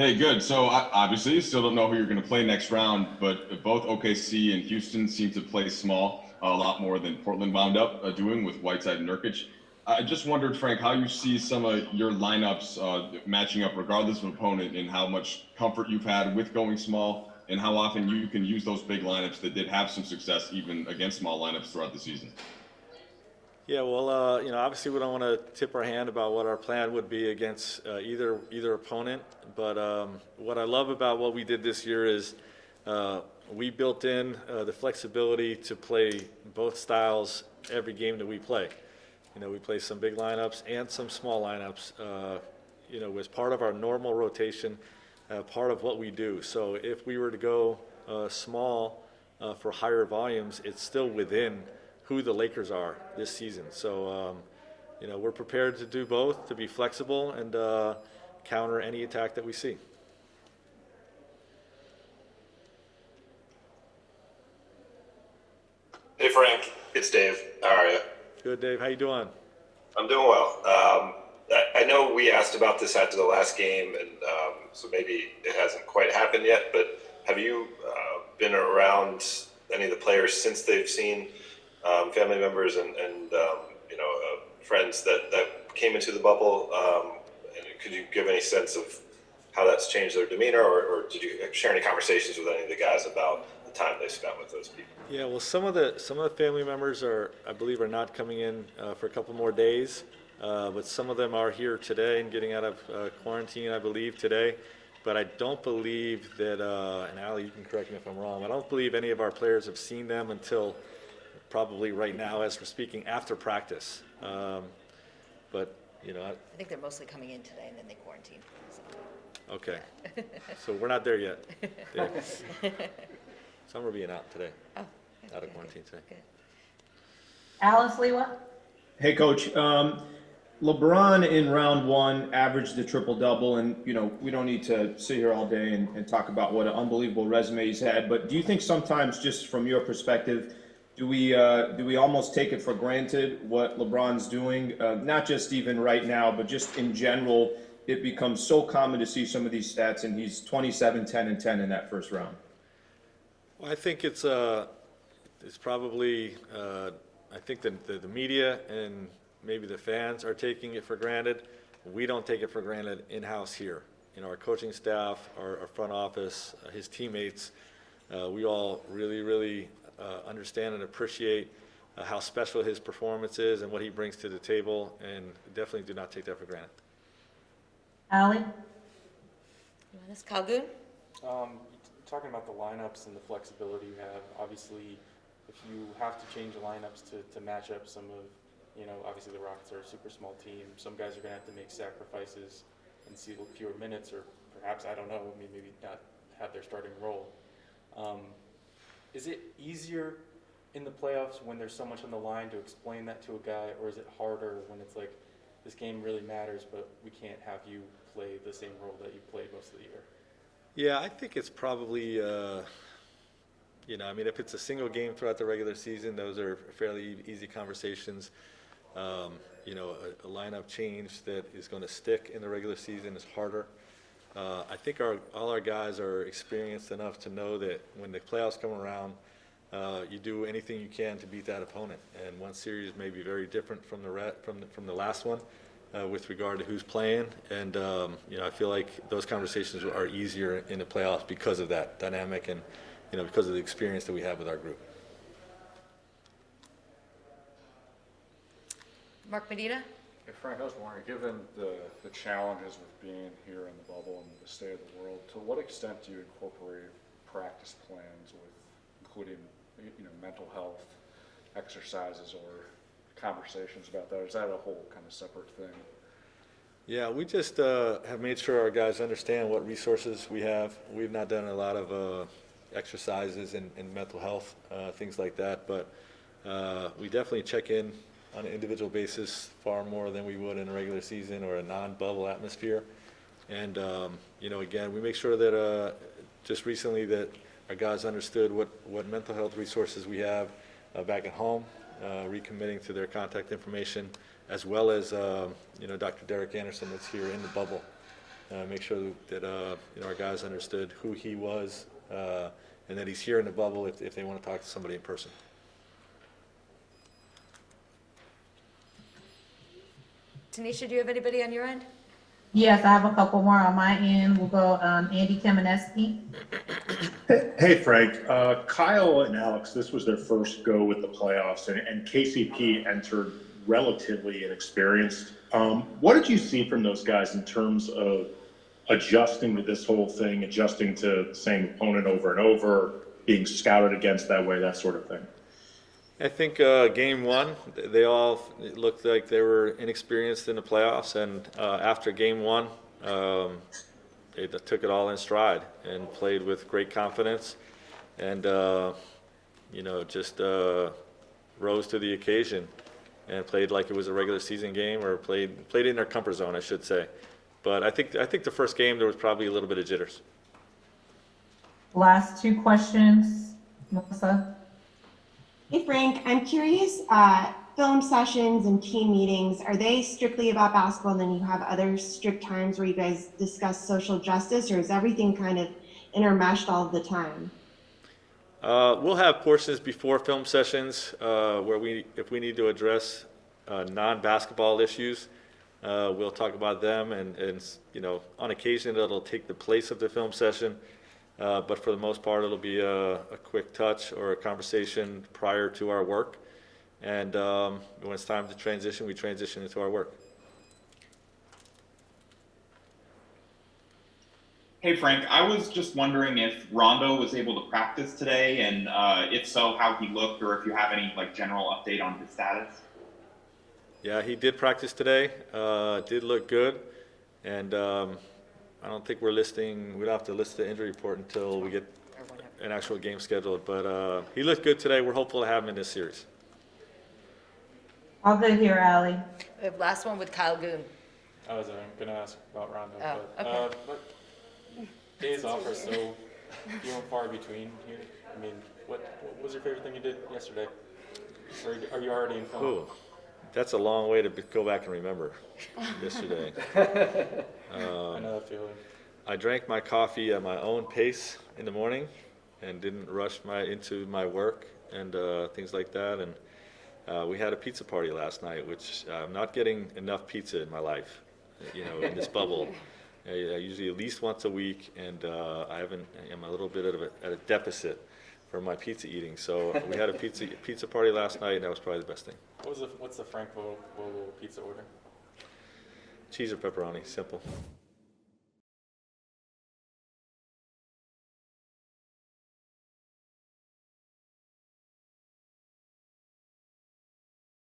Hey, good. So obviously, you still don't know who you're going to play next round, but both OKC and Houston seem to play small a lot more than Portland wound up doing with Whiteside and Nurkic. I just wondered, Frank, how you see some of your lineups matching up regardless of opponent and how much comfort you've had with going small and how often you can use those big lineups that did have some success even against small lineups throughout the season. Yeah, well, obviously we don't want to tip our hand about what our plan would be against either opponent. But what I love about what we did this year is we built in the flexibility to play both styles every game that we play. We play some big lineups and some small lineups. As part of our normal rotation, part of what we do. So if we were to go small for higher volumes, it's still within who the Lakers are this season. So, we're prepared to do both, to be flexible and counter any attack that we see. Hey Frank, it's Dave. How are you? Good, Dave. How you doing? I'm doing well. I know we asked about this after the last game, and so maybe it hasn't quite happened yet, but have you been around any of the players since they've seen family members and friends that came into the bubble? And could you give any sense of how that's changed their demeanor, or did you share any conversations with any of the guys about the time they spent with those people? Yeah, well, some of the family members I believe, are not coming in for a couple more days, but some of them are here today and getting out of quarantine, I believe, today. But I don't believe that, and Ali, you can correct me if I'm wrong, I don't believe any of our players have seen them until probably right now as we're speaking after practice. But, I think they're mostly coming in today and then they quarantine. So. Okay. So we're not there yet. Dave. Some are being out today, Oh, out of quarantine today. Good. Alice Lewa? Hey, Coach. LeBron in round one averaged a triple-double, and, we don't need to sit here all day and talk about what an unbelievable resume he's had, but do you think sometimes, just from your perspective, do we almost take it for granted what LeBron's doing? Not just even right now, but just in general, it becomes so common to see some of these stats, and he's 27, 10, and 10 in that first round. Well, I think it's probably, I think the media and maybe the fans are taking it for granted. We don't take it for granted in-house here. Our coaching staff, our front office, his teammates, we all really, really understand and appreciate how special his performance is and what he brings to the table, and definitely do not take that for granted. Allie? You want this, Kalgun? Talking about the lineups and the flexibility you have, obviously, if you have to change the lineups to match up some of, obviously the Rockets are a super small team. Some guys are going to have to make sacrifices and see fewer minutes, or perhaps, I don't know, maybe not have their starting role. Is it easier in the playoffs when there's so much on the line to explain that to a guy, or is it harder when it's like, this game really matters, but we can't have you play the same role that you played most of the year? Yeah, I think it's probably, if it's a single game throughout the regular season, those are fairly easy conversations. A lineup change that is going to stick in the regular season is harder. I think all our guys are experienced enough to know that when the playoffs come around, you do anything you can to beat that opponent. And one series may be very different from the last one with regard to who's playing. And I feel like those conversations are easier in the playoffs because of that dynamic and because of the experience that we have with our group. Mark Medina? Hey Frank, I was wondering, given the challenges with being here in the bubble and the state of the world, to what extent do you incorporate practice plans with including mental health exercises or conversations about that? Or is that a whole kind of separate thing? Yeah, we just have made sure our guys understand what resources we have. We've not done a lot of exercises and mental health, things like that, but we definitely check in on an individual basis far more than we would in a regular season or a non-bubble atmosphere. And, again, we make sure that just recently that our guys understood what mental health resources we have back at home, recommitting to their contact information, as well as, Dr. Derek Anderson that's here in the bubble. make sure that our guys understood who he was, and that he's here in the bubble if they want to talk to somebody in person. Tanisha, do you have anybody on your end? Yes, I have a couple more on my end. We'll go, Andy Kamenetsky. Hey, Frank. Kyle and Alex, this was their first go with the playoffs, and KCP entered relatively inexperienced. What did you see from those guys in terms of adjusting to this whole thing, adjusting to the same opponent over and over, being scouted against that way, that sort of thing? I think game one, they all looked like they were inexperienced in the playoffs, and after game one, they took it all in stride and played with great confidence, and just rose to the occasion and played like it was a regular season game, or played in their comfort zone, I should say. But I think the first game there was probably a little bit of jitters. Last two questions, Melissa. Hey Frank, I'm curious, film sessions and team meetings, are they strictly about basketball and then you have other strict times where you guys discuss social justice, or is everything kind of intermeshed all of the time? We'll have portions before film sessions where if we need to address non-basketball issues, we'll talk about them, and on occasion it'll take the place of the film session. But for the most part, it'll be a quick touch or a conversation prior to our work. And when it's time to transition, we transition into our work. Hey, Frank, I was just wondering if Rondo was able to practice today, and if so, how he looked, or if you have any general update on his status. Yeah, he did practice today. Did look good. And I don't think we'll have to list the injury report until we get an actual game scheduled. But he looked good today. We're hopeful to have him in this series. All good here, Allie. We have last one with Kyle Goon. I was going to ask about Rondo, Oh, but days off are so few and far between here. I mean, what was your favorite thing you did yesterday? Or are you already in film? Ooh, that's a long way to go back and remember yesterday. I know that feeling. I drank my coffee at my own pace in the morning and didn't rush into my work and things like that. And we had a pizza party last night, which I'm not getting enough pizza in my life, in this bubble. I usually at least once a week, and I'm a little bit at a deficit for my pizza eating. So we had a pizza party last night, and that was probably the best thing. What's the Frank Vogel pizza order? Cheese or pepperoni, simple.